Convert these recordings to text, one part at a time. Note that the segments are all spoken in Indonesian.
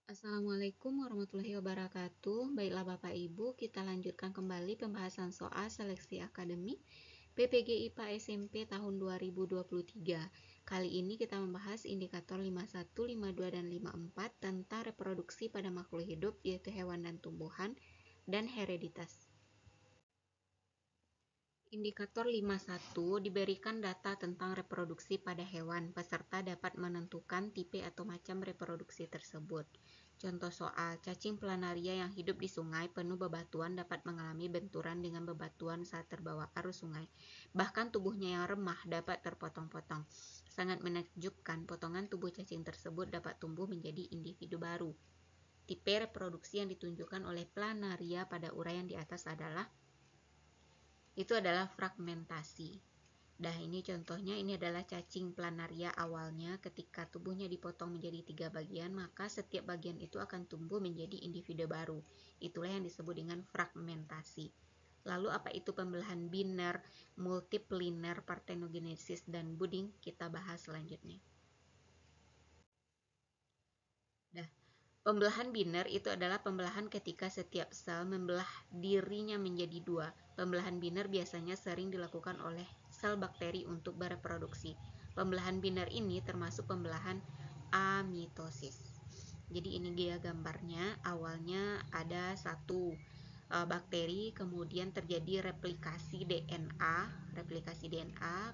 Assalamualaikum warahmatullahi wabarakatuh. Baiklah Bapak Ibu, kita lanjutkan kembali pembahasan soal seleksi akademik PPG IPA SMP tahun 2023. Kali ini kita membahas indikator 51, 52, dan 54 tentang reproduksi pada makhluk hidup yaitu hewan dan tumbuhan dan hereditas. Indikator 51 diberikan data tentang reproduksi pada hewan. Peserta dapat menentukan tipe atau macam reproduksi tersebut. Contoh soal, cacing planaria yang hidup di sungai penuh bebatuan dapat mengalami benturan dengan bebatuan saat terbawa arus sungai. Bahkan tubuhnya yang remah dapat terpotong-potong. Sangat menakjubkan, potongan tubuh cacing tersebut dapat tumbuh menjadi individu baru. Tipe reproduksi yang ditunjukkan oleh planaria pada uraian di atas adalah fragmentasi. Nah, ini contohnya, ini adalah cacing planaria awalnya. Ketika tubuhnya dipotong menjadi 3 bagian, maka setiap bagian itu akan tumbuh menjadi individu baru. Itulah yang disebut dengan fragmentasi. Lalu apa itu pembelahan biner, multipliner, partenogenesis, dan budding? Kita bahas selanjutnya. Nah, pembelahan biner itu adalah pembelahan ketika setiap sel membelah dirinya menjadi 2. Pembelahan biner biasanya sering dilakukan oleh sel bakteri untuk bereproduksi. Pembelahan biner ini termasuk pembelahan amitosis. Jadi ini dia gambarnya. Awalnya ada satu bakteri, kemudian terjadi replikasi DNA,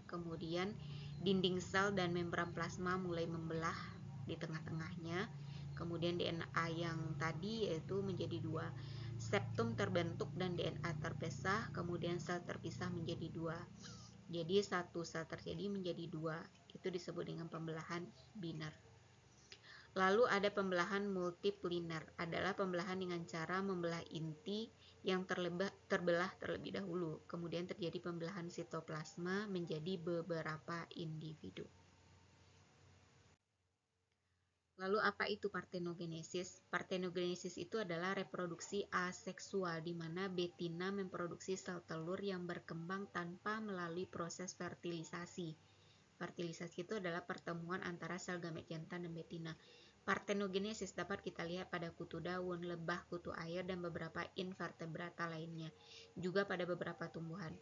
kemudian dinding sel dan membran plasma mulai membelah di tengah-tengahnya. Kemudian DNA yang tadi yaitu menjadi 2. Septum terbentuk dan DNA terpisah, kemudian sel terpisah menjadi 2. Jadi satu sel terjadi menjadi 2. Itu disebut dengan pembelahan biner. Lalu ada pembelahan multipliner, adalah pembelahan dengan cara membelah inti yang terbelah terlebih dahulu. Kemudian terjadi pembelahan sitoplasma menjadi beberapa individu. Lalu apa itu partenogenesis? Partenogenesis itu adalah reproduksi aseksual di mana betina memproduksi sel telur yang berkembang tanpa melalui proses fertilisasi. Fertilisasi itu adalah pertemuan antara sel gamet jantan dan betina. Partenogenesis dapat kita lihat pada kutu daun, lebah, kutu air, dan beberapa invertebrata lainnya. Juga pada beberapa tumbuhan.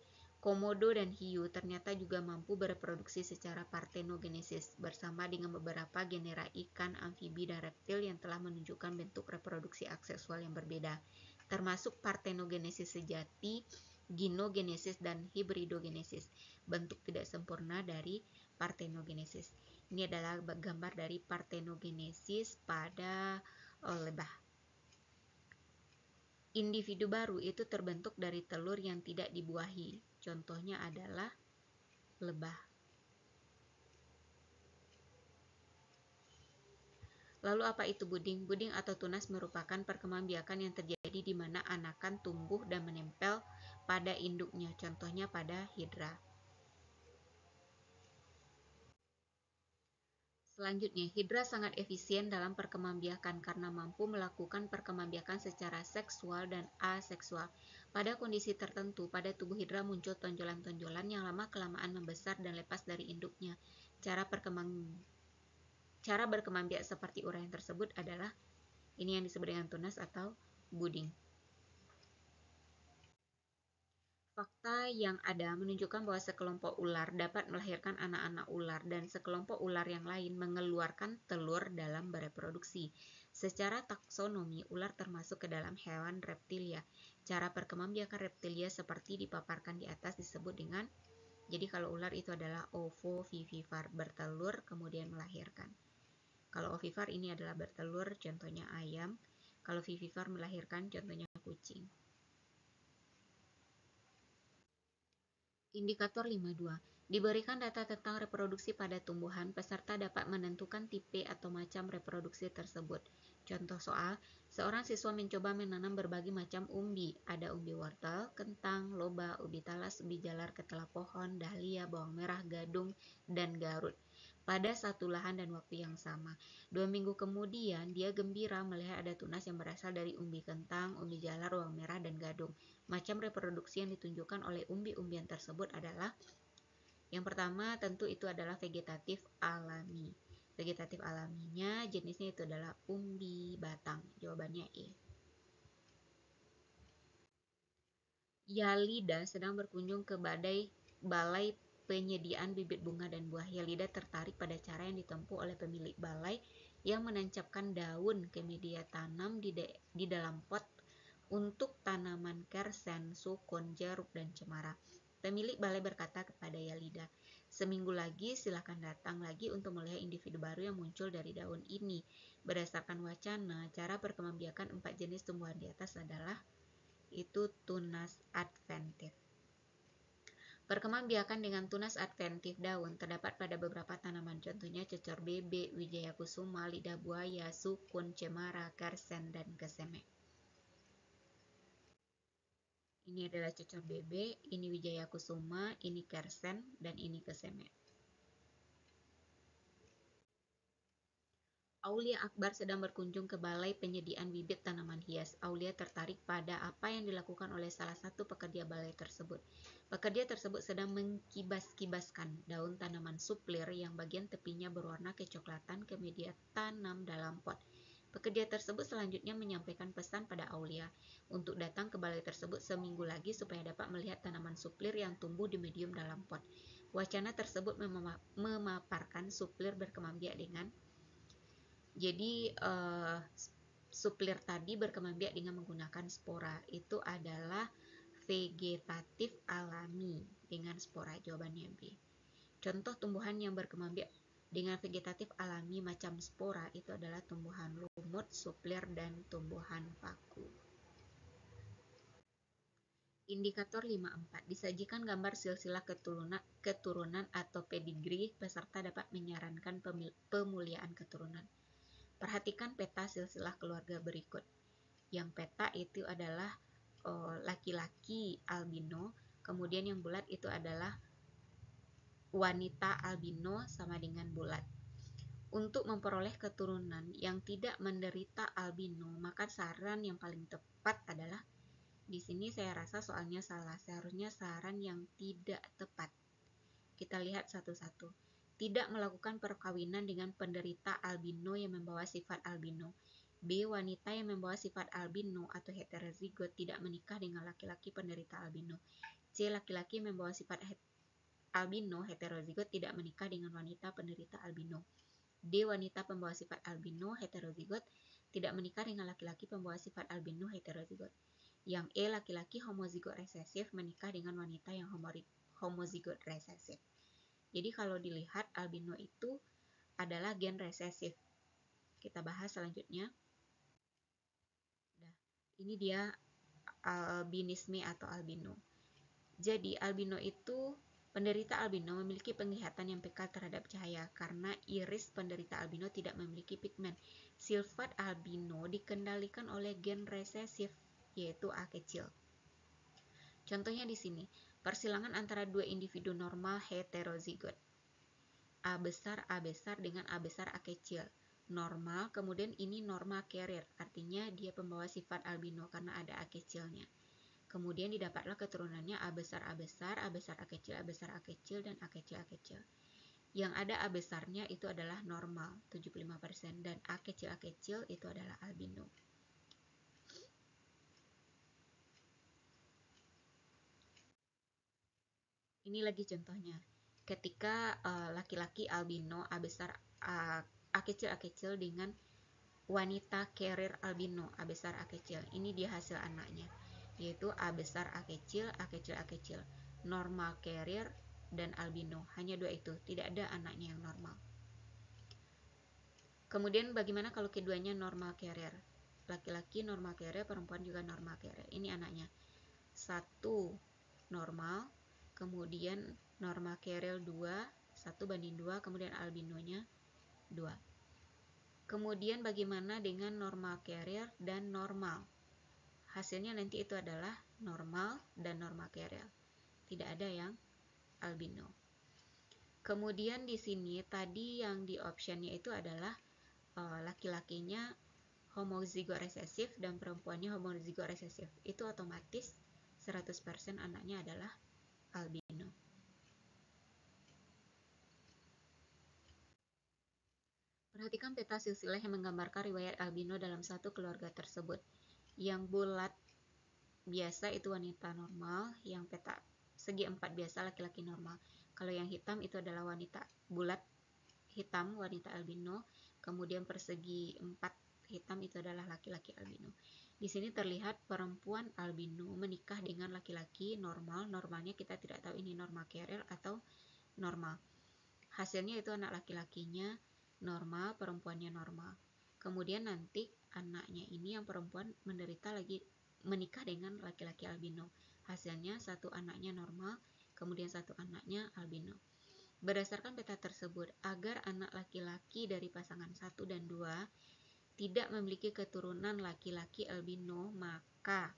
Komodo dan hiu ternyata juga mampu bereproduksi secara partenogenesis bersama dengan beberapa genera ikan, amfibi, dan reptil yang telah menunjukkan bentuk reproduksi aseksual yang berbeda, termasuk partenogenesis sejati, ginogenesis, dan hibridogenesis, bentuk tidak sempurna dari partenogenesis. Ini adalah gambar dari partenogenesis pada lebah. Individu baru itu terbentuk dari telur yang tidak dibuahi. Contohnya adalah lebah. Lalu apa itu budding? Budding atau tunas merupakan perkembangbiakan yang terjadi di mana anakan tumbuh dan menempel pada induknya. Contohnya pada hidra. Selanjutnya, hidra sangat efisien dalam perkembangbiakan karena mampu melakukan perkembangbiakan secara seksual dan aseksual. Pada kondisi tertentu, pada tubuh hidra muncul tonjolan-tonjolan yang lama-kelamaan membesar dan lepas dari induknya. Cara berkembangbiak seperti uraian tersebut adalah ini yang disebut dengan tunas atau budding. Fakta yang ada menunjukkan bahwa sekelompok ular dapat melahirkan anak-anak ular dan sekelompok ular yang lain mengeluarkan telur dalam bereproduksi. Secara taksonomi, ular termasuk ke dalam hewan reptilia. Cara perkembangbiakan reptilia seperti dipaparkan di atas disebut dengan, jadi kalau ular itu adalah ovovivipar, bertelur kemudian melahirkan. Kalau ovipar ini adalah bertelur, contohnya ayam. Kalau vivipar melahirkan, contohnya kucing. Indikator 52. Diberikan data tentang reproduksi pada tumbuhan, peserta dapat menentukan tipe atau macam reproduksi tersebut. Contoh soal, seorang siswa mencoba menanam berbagai macam umbi. Ada umbi wortel, kentang, loba, ubi talas, ubi jalar, ketela pohon, dahlia, bawang merah, gadung, dan garut pada satu lahan dan waktu yang sama. 2 minggu kemudian, dia gembira melihat ada tunas yang berasal dari umbi kentang, umbi jalar, bawang merah, dan gadung. Macam reproduksi yang ditunjukkan oleh umbi-umbian tersebut adalah, yang pertama tentu itu adalah vegetatif alami. Vegetatif alaminya jenisnya itu adalah umbi batang. Jawabannya E. Yalida sedang berkunjung ke balai penyediaan bibit bunga dan buah. Yalida tertarik pada cara yang ditempuh oleh pemilik balai yang menancapkan daun ke media tanam di dalam pot untuk tanaman kersen, sukun, jeruk, dan cemara. Pemilik balai berkata kepada Yalida, "Seminggu lagi silahkan datang lagi untuk melihat individu baru yang muncul dari daun ini." Berdasarkan wacana, cara perkembangbiakan 4 jenis tumbuhan di atas adalah itu tunas adventif. Perkembangbiakan dengan tunas adventif daun terdapat pada beberapa tanaman, contohnya cecor bebek, wijaya kusuma, lidah buaya, sukun, cemara, kersen, dan keseme. Ini adalah cecor bebek, ini wijaya kusuma, ini kersen, dan ini keseme. Aulia Akbar sedang berkunjung ke balai penyediaan bibit tanaman hias. Aulia tertarik pada apa yang dilakukan oleh salah satu pekerja balai tersebut. Pekerja tersebut sedang mengkibas-kibaskan daun tanaman suplir yang bagian tepinya berwarna kecoklatan ke media tanam dalam pot. Pekerja tersebut selanjutnya menyampaikan pesan pada Aulia untuk datang ke balai tersebut seminggu lagi supaya dapat melihat tanaman suplir yang tumbuh di medium dalam pot. Wacana tersebut memaparkan suplir berkembangbiak dengan suplir tadi berkembangbiak dengan menggunakan spora. Itu adalah vegetatif alami dengan spora. Jawabannya B. Contoh tumbuhan yang berkembangbiak dengan vegetatif alami macam spora itu adalah tumbuhan lumut, suplir, dan tumbuhan paku. Indikator 54. Disajikan gambar silsilah keturunan atau pedigree, peserta dapat menyarankan pemuliaan keturunan. Perhatikan peta silsilah keluarga berikut. Yang peta itu adalah laki-laki albino, kemudian yang bulat itu adalah wanita albino sama dengan bulat. Untuk memperoleh keturunan yang tidak menderita albino, maka saran yang paling tepat adalah, di sini saya rasa soalnya salah, seharusnya saran yang tidak tepat. Kita lihat satu-satu. Tidak melakukan perkawinan dengan penderita albino yang membawa sifat albino. B. Wanita yang membawa sifat albino atau heterozigot tidak menikah dengan laki-laki penderita albino. C. Laki-laki yang membawa sifat albino heterozigot tidak menikah dengan wanita penderita albino. D. Wanita pembawa sifat albino heterozigot tidak menikah dengan laki-laki pembawa sifat albino heterozigot. Yang E. Laki-laki homozigot resesif menikah dengan wanita yang homozigot resesif. Jadi kalau dilihat albino itu adalah gen resesif. Kita bahas selanjutnya. Nah, ini dia albinisme atau albino. Jadi albino itu, penderita albino memiliki penglihatan yang peka terhadap cahaya karena iris penderita albino tidak memiliki pigmen. Sifat albino dikendalikan oleh gen resesif, yaitu A kecil. Contohnya di sini, persilangan antara dua individu normal heterozigot. A besar dengan A besar A kecil. Normal, kemudian ini normal carrier, artinya dia pembawa sifat albino karena ada A kecilnya. Kemudian didapatlah keturunannya A besar A besar, A besar A kecil, A besar A kecil, dan A kecil A kecil. Yang ada A besarnya itu adalah normal, 75%, dan A kecil itu adalah albino. Ini lagi contohnya. Ketika laki-laki albino A besar A kecil dengan wanita carrier albino A besar A kecil. Ini dia hasil anaknya, yaitu A besar A kecil, A kecil A kecil. Normal carrier dan albino. Hanya dua itu, tidak ada anaknya yang normal. Kemudian bagaimana kalau keduanya normal carrier? Laki-laki normal carrier, perempuan juga normal carrier. Ini anaknya. Satu normal, kemudian normal carrier 2, 1:2, kemudian albinonya 2. Kemudian bagaimana dengan normal carrier dan normal? Hasilnya nanti itu adalah normal dan normal carrier. Tidak ada yang albino. Kemudian di sini tadi yang di optionnya itu adalah laki-lakinya homozigot resesif dan perempuannya homozigot resesif. Itu otomatis 100% anaknya adalah albino. Perhatikan peta silsilah yang menggambarkan riwayat albino dalam satu keluarga tersebut. Yang bulat biasa itu wanita normal, yang peta segi 4 biasa laki-laki normal. Kalau yang hitam itu adalah wanita bulat hitam, wanita albino, kemudian persegi 4 hitam itu adalah laki-laki albino. Di sini terlihat perempuan albino menikah dengan laki-laki normal. Normalnya kita tidak tahu ini normal carrier atau normal. Hasilnya itu anak laki-lakinya normal, perempuannya normal. Kemudian nanti anaknya ini yang perempuan menderita lagi menikah dengan laki-laki albino. Hasilnya satu anaknya normal, kemudian satu anaknya albino. Berdasarkan peta tersebut, agar anak laki-laki dari pasangan 1 dan 2 tidak memiliki keturunan laki-laki albino, maka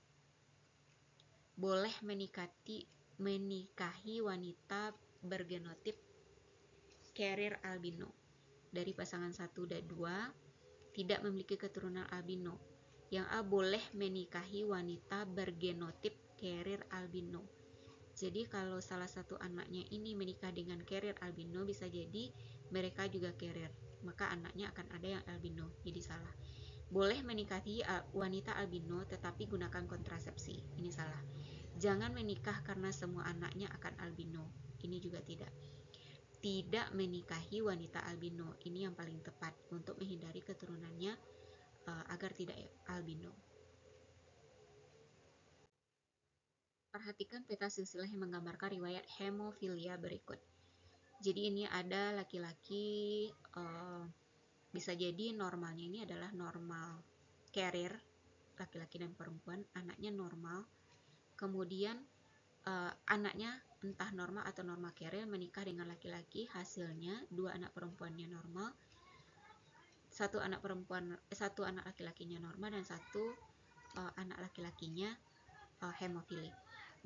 boleh menikahi wanita bergenotip carrier albino. Dari pasangan 1 dan 2 tidak memiliki keturunan albino. Yang A boleh menikahi wanita bergenotip carrier albino. Jadi kalau salah satu anaknya ini menikah dengan carrier albino, bisa jadi mereka juga carrier, maka anaknya akan ada yang albino. Jadi salah. Boleh menikahi wanita albino tetapi gunakan kontrasepsi. Ini salah. Jangan menikah karena semua anaknya akan albino. Ini juga tidak. Tidak menikahi wanita albino. Ini yang paling tepat untuk menghindari keturunannya agar tidak albino. Perhatikan peta silsilah yang menggambarkan riwayat hemofilia berikut. Jadi ini ada laki-laki, bisa jadi normalnya ini adalah normal carrier, laki-laki dan perempuan, anaknya normal. Kemudian anaknya entah normal atau normal carrier menikah dengan laki-laki, hasilnya 2 anak perempuannya normal, satu anak laki-lakinya normal, dan satu anak laki-lakinya hemofili.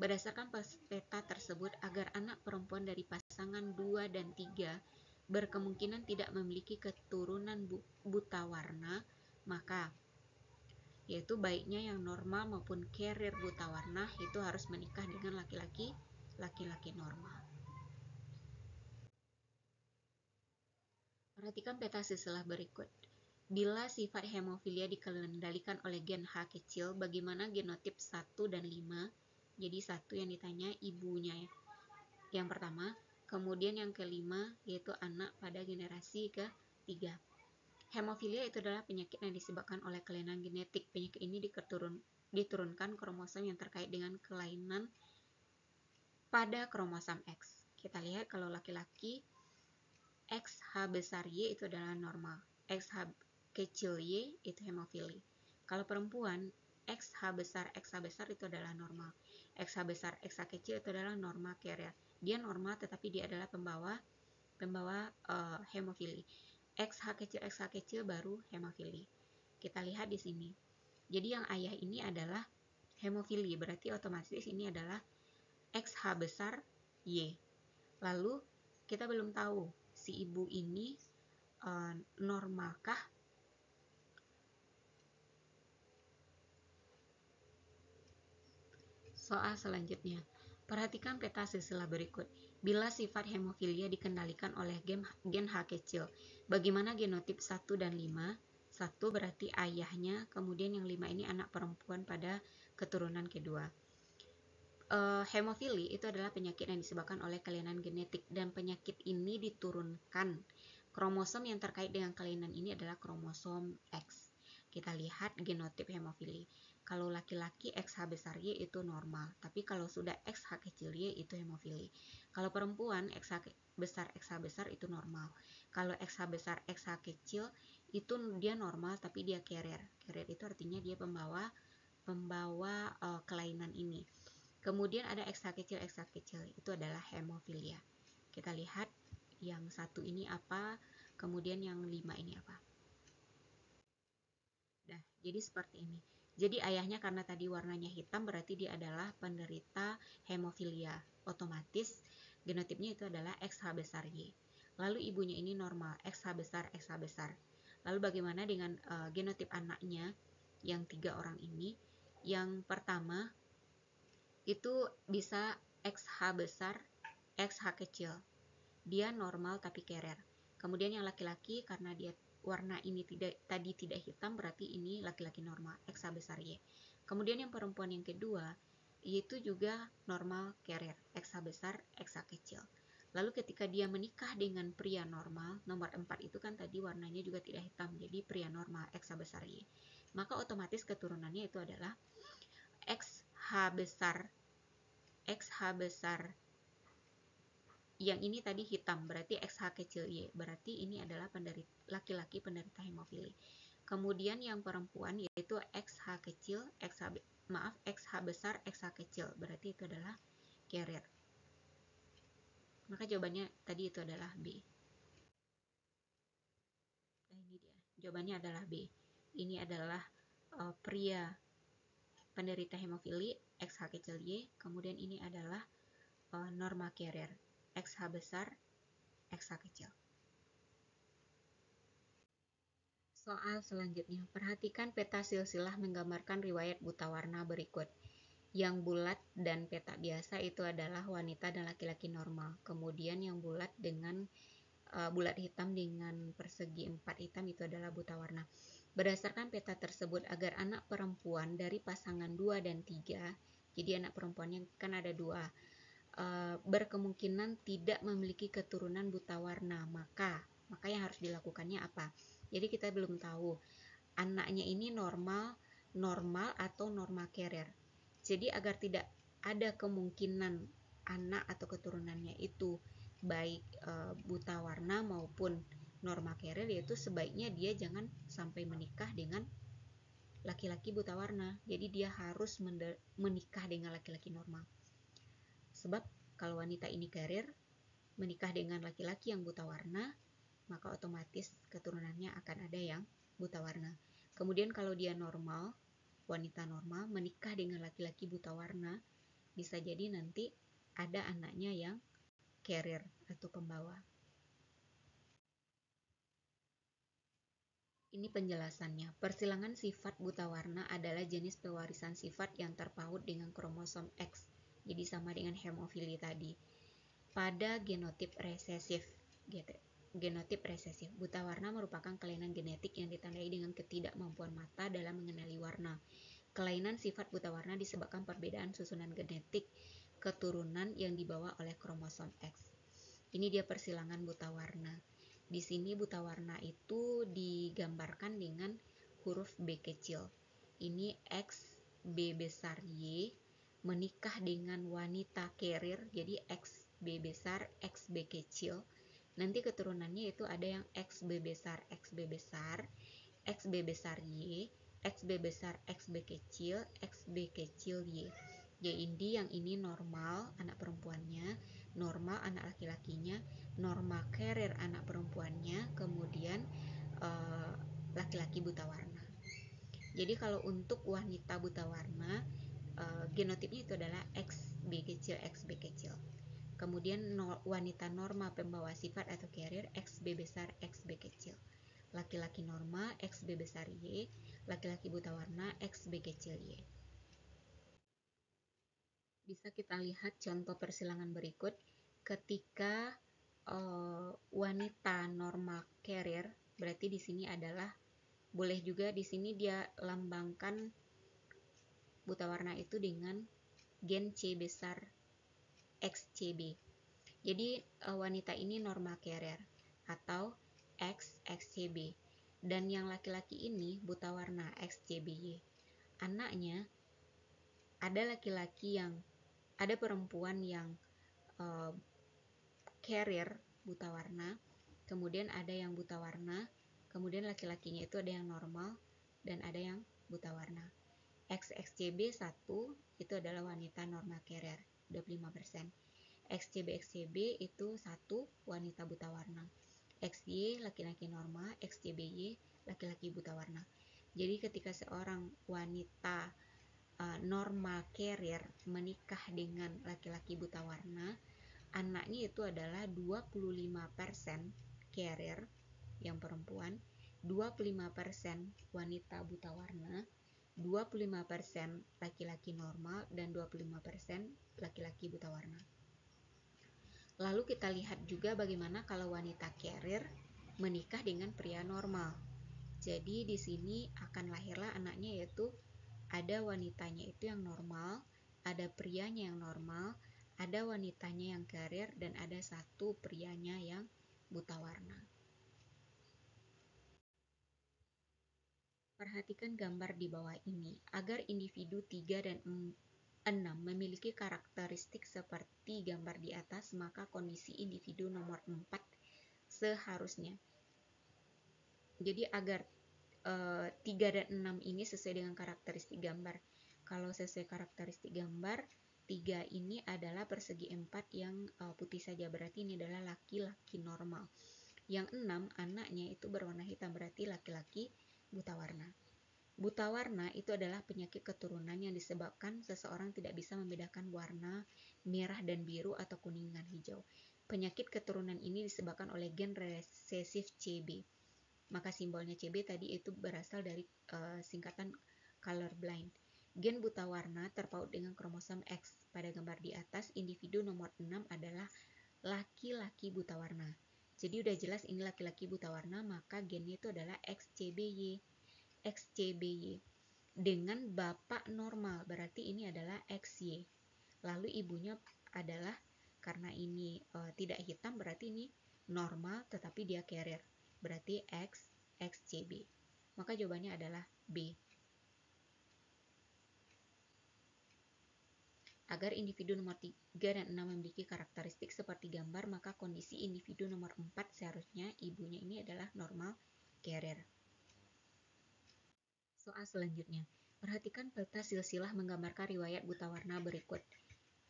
Berdasarkan peta tersebut, agar anak perempuan dari pasangan 2 dan 3 berkemungkinan tidak memiliki keturunan buta warna, maka yaitu baiknya yang normal maupun carrier buta warna itu harus menikah dengan laki-laki normal. Perhatikan peta silsilah berikut. Bila sifat hemofilia dikendalikan oleh gen H kecil, bagaimana genotip 1 dan 5? Jadi 1 yang ditanya ibunya ya. Yang pertama, kemudian yang kelima yaitu anak pada generasi ketiga. Hemofilia itu adalah penyakit yang disebabkan oleh kelainan genetik. Penyakit ini diturunkan kromosom yang terkait dengan kelainan pada kromosom X. Kita lihat kalau laki-laki XH besar Y itu adalah normal, XH kecil Y itu hemofili. Kalau perempuan XH besar itu adalah normal, XH besar XH kecil itu adalah normal carrier. Dia normal tetapi dia adalah pembawa hemofili. XH kecil baru hemofili. Kita lihat di sini. Jadi yang ayah ini adalah hemofili, berarti otomatis ini adalah XH besar Y. Lalu kita belum tahu si ibu ini normalkah? Soal selanjutnya, perhatikan peta silsilah berikut. Bila sifat hemofilia dikendalikan oleh gen H kecil, bagaimana genotip 1 dan 5? 1 berarti ayahnya, kemudian yang 5 ini anak perempuan pada keturunan kedua. Hemofili itu adalah penyakit yang disebabkan oleh kelainan genetik, dan penyakit ini diturunkan. Kromosom yang terkait dengan kelainan ini adalah kromosom X. Kita lihat genotip hemofili. Kalau laki-laki XH besar Y itu normal, tapi kalau sudah XH kecil Y itu hemofili. Kalau perempuan XH besar itu normal. Kalau XH besar XH kecil itu dia normal tapi dia carrier. Carrier itu artinya dia pembawa kelainan ini. Kemudian ada XH kecil itu adalah hemofilia. Kita lihat yang 1 ini apa, kemudian yang 5 ini apa. Nah, jadi seperti ini. Jadi ayahnya karena tadi warnanya hitam berarti dia adalah penderita hemofilia. Otomatis genotipnya itu adalah XH besar Y. Lalu ibunya ini normal, XH besar. Lalu bagaimana dengan genotip anaknya yang 3 orang ini? Yang pertama itu bisa XH besar, XH kecil. Dia normal tapi carrier. Kemudian yang laki-laki karena dia warna ini tadi tidak hitam, berarti ini laki-laki normal, XH besar Y. Kemudian yang perempuan yang kedua, yaitu juga normal carrier, XH besar, XH kecil. Lalu ketika dia menikah dengan pria normal, nomor 4 itu kan tadi warnanya juga tidak hitam, jadi pria normal, XH besar Y. Maka otomatis keturunannya itu adalah XH besar yang ini tadi hitam, berarti XH kecil Y, berarti ini adalah laki-laki penderita hemofili. Kemudian yang perempuan yaitu XH kecil, XH besar, XH kecil, berarti itu adalah carrier. Maka jawabannya tadi itu adalah B. Nah, ini dia. Jawabannya adalah B. Ini adalah pria penderita hemofili, XH kecil Y, kemudian ini adalah norma carrier, XH besar, XH kecil. Soal selanjutnya, perhatikan peta silsilah menggambarkan riwayat buta warna berikut. Yang bulat dan peta biasa itu adalah wanita dan laki-laki normal. Kemudian yang bulat dengan bulat hitam dengan persegi 4 hitam itu adalah buta warna. Berdasarkan peta tersebut, agar anak perempuan dari pasangan 2 dan 3, jadi anak perempuannya kan ada 2, berkemungkinan tidak memiliki keturunan buta warna, maka yang harus dilakukannya apa? Jadi kita belum tahu anaknya ini normal atau norma carrier. Jadi agar tidak ada kemungkinan anak atau keturunannya itu baik buta warna maupun norma carrier, yaitu sebaiknya dia jangan sampai menikah dengan laki-laki buta warna. Jadi dia harus menikah dengan laki-laki normal. Sebab kalau wanita ini carrier menikah dengan laki-laki yang buta warna, maka otomatis keturunannya akan ada yang buta warna. Kemudian kalau dia normal, wanita normal menikah dengan laki-laki buta warna, bisa jadi nanti ada anaknya yang carrier atau pembawa. Ini penjelasannya. Persilangan sifat buta warna adalah jenis pewarisan sifat yang terpaut dengan kromosom X. Jadi sama dengan hemofili tadi. Pada genotip resesif. Buta warna merupakan kelainan genetik yang ditandai dengan ketidakmampuan mata dalam mengenali warna. Kelainan sifat buta warna disebabkan perbedaan susunan genetik keturunan yang dibawa oleh kromosom X. Ini dia persilangan buta warna. Di sini buta warna itu digambarkan dengan huruf B kecil. Ini X B besar Y menikah dengan wanita carrier, jadi X B besar X B kecil. Nanti keturunannya itu ada yang XB besar, XB besar, XB besar Y, XB besar, XB kecil, XB kecil Y. Y ini yang ini normal anak perempuannya, normal anak laki-lakinya, norma carrier anak perempuannya, kemudian laki-laki buta warna. Jadi kalau untuk wanita buta warna, genotipnya itu adalah XB kecil, XB kecil. Kemudian wanita norma pembawa sifat atau carrier XB besar, XB kecil. Laki-laki norma XB besar Y, laki-laki buta warna XB kecil Y. Bisa kita lihat contoh persilangan berikut. Ketika wanita norma carrier, berarti di sini adalah boleh juga di sini dia lambangkan buta warna itu dengan gen C besar XCB. Jadi wanita ini norma carrier atau XCB, dan yang laki-laki ini buta warna XCBY. Anaknya ada perempuan yang carrier buta warna, kemudian ada yang buta warna, kemudian laki-lakinya itu ada yang normal dan ada yang buta warna. XCB 1 itu adalah wanita norma carrier 25%. XCB itu 1 wanita buta warna. XY laki-laki normal, XCBY laki-laki buta warna. Jadi ketika seorang wanita norma carrier menikah dengan laki-laki buta warna, anaknya itu adalah 25% carrier yang perempuan, 25% wanita buta warna, 25% laki-laki normal, dan 25% laki-laki buta warna. Lalu kita lihat juga bagaimana kalau wanita carrier menikah dengan pria normal. Jadi di sini akan lahirlah anaknya, yaitu ada wanitanya itu yang normal, ada prianya yang normal, ada wanitanya yang carrier, dan ada satu prianya yang buta warna. Perhatikan gambar di bawah ini. Agar individu 3 dan 6 memiliki karakteristik seperti gambar di atas, maka kondisi individu nomor 4 seharusnya. Jadi agar 3 dan 6 ini sesuai dengan karakteristik gambar. Kalau sesuai karakteristik gambar, 3 ini adalah persegi 4 yang putih saja, berarti ini adalah laki-laki normal. Yang 6 anaknya itu berwarna hitam, berarti laki-laki buta warna. Buta warna itu adalah penyakit keturunan yang disebabkan seseorang tidak bisa membedakan warna merah dan biru atau kuning dan hijau. Penyakit keturunan ini disebabkan oleh gen resesif CB. Maka simbolnya CB tadi itu berasal dari singkatan colorblind. Gen buta warna terpaut dengan kromosom X. Pada gambar di atas, individu nomor 6 adalah laki-laki buta warna. Jadi udah jelas ini laki-laki buta warna, maka gennya itu adalah XCBY. XCBY dengan bapak normal, berarti ini adalah XY. Lalu ibunya adalah, karena ini tidak hitam, berarti ini normal tetapi dia carrier, berarti XCB. Maka jawabannya adalah B. Agar individu nomor 3 dan 6 memiliki karakteristik seperti gambar, maka kondisi individu nomor 4 seharusnya ibunya ini adalah normal carrier. Soal selanjutnya, perhatikan peta silsilah menggambarkan riwayat buta warna berikut.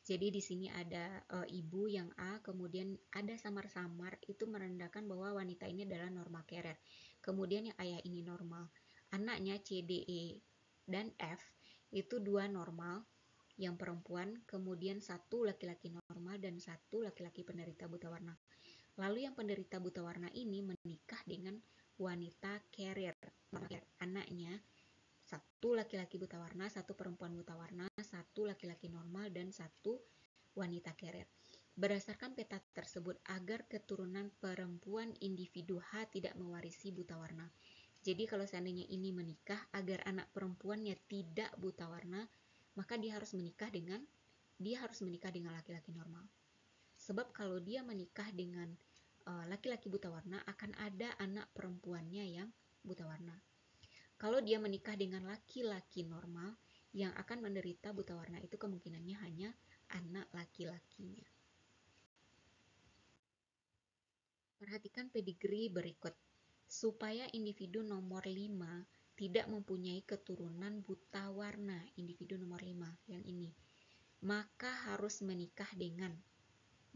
Jadi di sini ada ibu yang A, kemudian ada samar-samar itu menandakan bahwa wanita ini adalah normal carrier. Kemudian yang ayah ini normal. Anaknya C, D, E, dan F itu 2 normal, yang perempuan, kemudian 1 laki-laki normal dan 1 laki-laki penderita buta warna. Lalu yang penderita buta warna ini menikah dengan wanita carrier. Anaknya 1 laki-laki buta warna, 1 perempuan buta warna, 1 laki-laki normal, dan 1 wanita carrier. Berdasarkan peta tersebut, agar keturunan perempuan individu H tidak mewarisi buta warna. Jadi kalau seandainya ini menikah, agar anak perempuannya tidak buta warna, maka dia harus menikah dengan laki-laki normal. Sebab kalau dia menikah dengan laki-laki buta warna, akan ada anak perempuannya yang buta warna. Kalau dia menikah dengan laki-laki normal, yang akan menderita buta warna itu kemungkinannya hanya anak laki-lakinya. Perhatikan pedigree berikut. Supaya individu nomor 5 tidak mempunyai keturunan buta warna, individu nomor 5 yang ini, maka harus menikah dengan,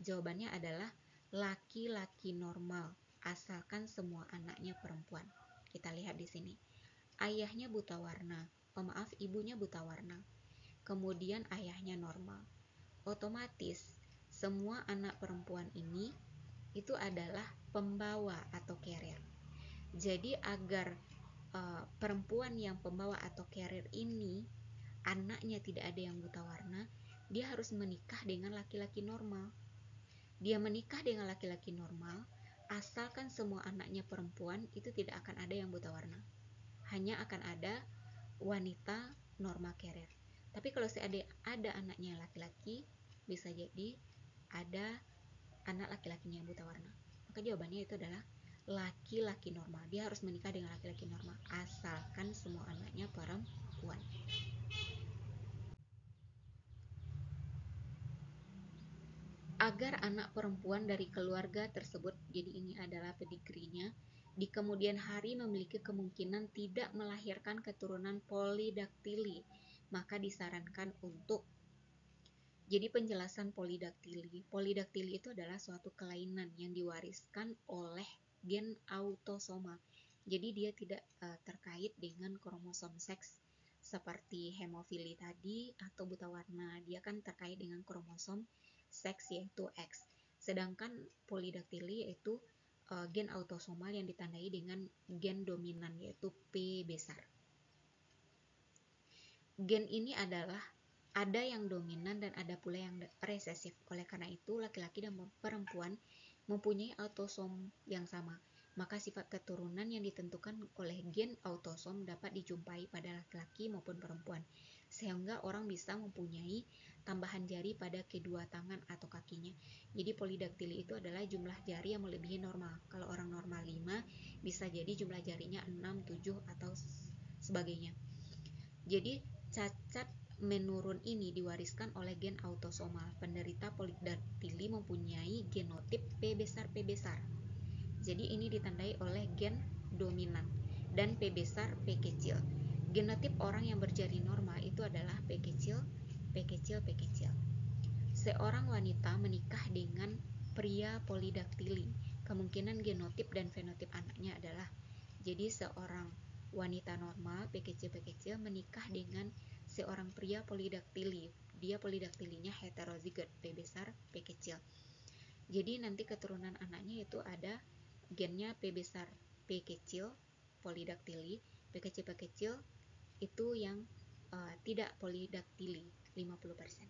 jawabannya adalah laki-laki normal, asalkan semua anaknya perempuan. Kita lihat di sini. Ayahnya buta warna, ibunya buta warna, kemudian ayahnya normal. Otomatis semua anak perempuan ini itu adalah pembawa atau carrier. Jadi agar perempuan yang pembawa atau carrier ini anaknya tidak ada yang buta warna, dia harus menikah dengan laki-laki normal. Dia menikah dengan laki-laki normal, asalkan semua anaknya perempuan, itu tidak akan ada yang buta warna. Hanya akan ada wanita normal carrier. Tapi kalau ada anaknya laki-laki, bisa jadi ada anak laki-lakinya yang buta warna. Maka jawabannya itu adalah laki-laki normal. Dia harus menikah dengan laki-laki normal, asalkan semua anaknya perempuan. Agar anak perempuan dari keluarga tersebut, jadi ini adalah pedigree-nya, di kemudian hari memiliki kemungkinan tidak melahirkan keturunan polidaktili, maka disarankan untuk, jadi penjelasan polidaktili. Polidaktili itu adalah suatu kelainan yang diwariskan oleh gen autosomal. Jadi dia tidak terkait dengan kromosom seks seperti hemofili tadi atau buta warna. Dia kan terkait dengan kromosom seks yaitu X. Sedangkan polidaktili yaitu gen autosomal yang ditandai dengan gen dominan yaitu P besar. Gen ini adalah ada yang dominan dan ada pula yang resesif. Oleh karena itu, laki-laki dan perempuan mempunyai autosom yang sama. maka sifat keturunan yang ditentukan oleh gen autosom dapat dijumpai pada laki-laki maupun perempuan, sehingga orang bisa mempunyai tambahan jari pada kedua tangan atau kakinya. Jadi polidaktili itu adalah jumlah jari yang melebihi normal. Kalau orang normal 5, bisa jadi jumlah jarinya 6, 7, atau sebagainya. Jadi cacat menurun ini diwariskan oleh gen autosomal. Penderita polidaktili mempunyai genotip P besar P besar. Jadi ini ditandai oleh gen dominan dan P besar P kecil. Genotip orang yang berjari normal itu adalah P kecil, P kecil, P kecil. Seorang wanita menikah dengan pria polidaktili. Kemungkinan genotip dan fenotip anaknya adalah, jadi seorang wanita normal P kecil P kecil menikah dengan seorang pria polidaktili. Dia polidaktilinya heterozigot P besar P kecil. Jadi nanti keturunan anaknya itu ada gennya P besar P kecil polidaktili, P kecil P kecil itu yang tidak polidaktili 50%.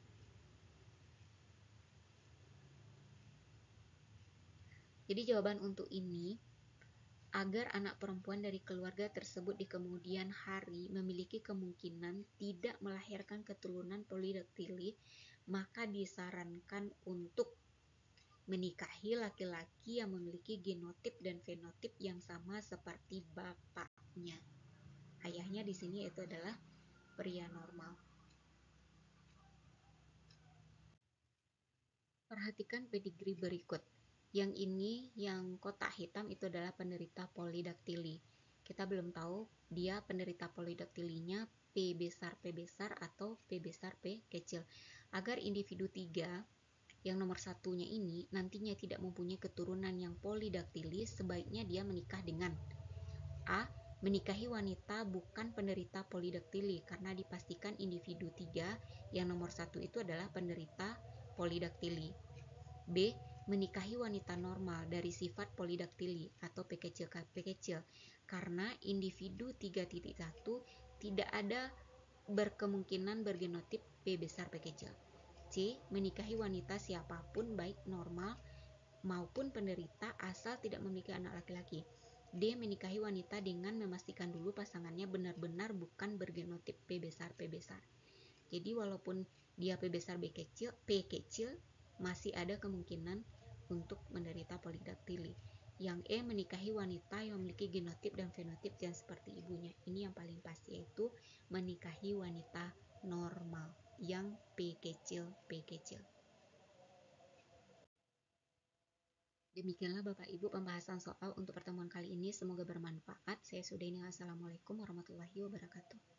Jadi jawaban untuk ini, agar anak perempuan dari keluarga tersebut di kemudian hari memiliki kemungkinan tidak melahirkan keturunan polidaktili, maka disarankan untuk menikahi laki-laki yang memiliki genotip dan fenotip yang sama seperti bapaknya. Ayahnya di sini itu adalah pria normal. Perhatikan pedigree berikut. Yang ini, yang kotak hitam itu adalah penderita polidaktili. Kita belum tahu dia penderita polidaktilinya P besar atau P besar P kecil. Agar individu 3 yang nomor satunya ini nantinya tidak mempunyai keturunan yang polidaktili, sebaiknya dia menikah dengan A. Menikahi wanita bukan penderita polidaktili, karena dipastikan individu 3 yang nomor 1 itu adalah penderita polidaktili. B. Menikahi wanita normal dari sifat polidaktili atau P kecil P kecil, karena individu 3.1 tidak ada berkemungkinan bergenotip P besar P kecil. C. Menikahi wanita siapapun baik normal maupun penderita asal tidak memiliki anak laki-laki. D. Menikahi wanita dengan memastikan dulu pasangannya benar-benar bukan bergenotip P besar P besar. Jadi walaupun dia P besar P kecil masih ada kemungkinan untuk menderita polidaktili. Yang E. Menikahi wanita yang memiliki genotip dan fenotip yang seperti ibunya. Ini yang paling pasti, yaitu menikahi wanita normal yang P kecil P kecil. Demikianlah Bapak Ibu pembahasan soal untuk pertemuan kali ini, semoga bermanfaat. Saya sudahi. Assalamualaikum warahmatullahi wabarakatuh.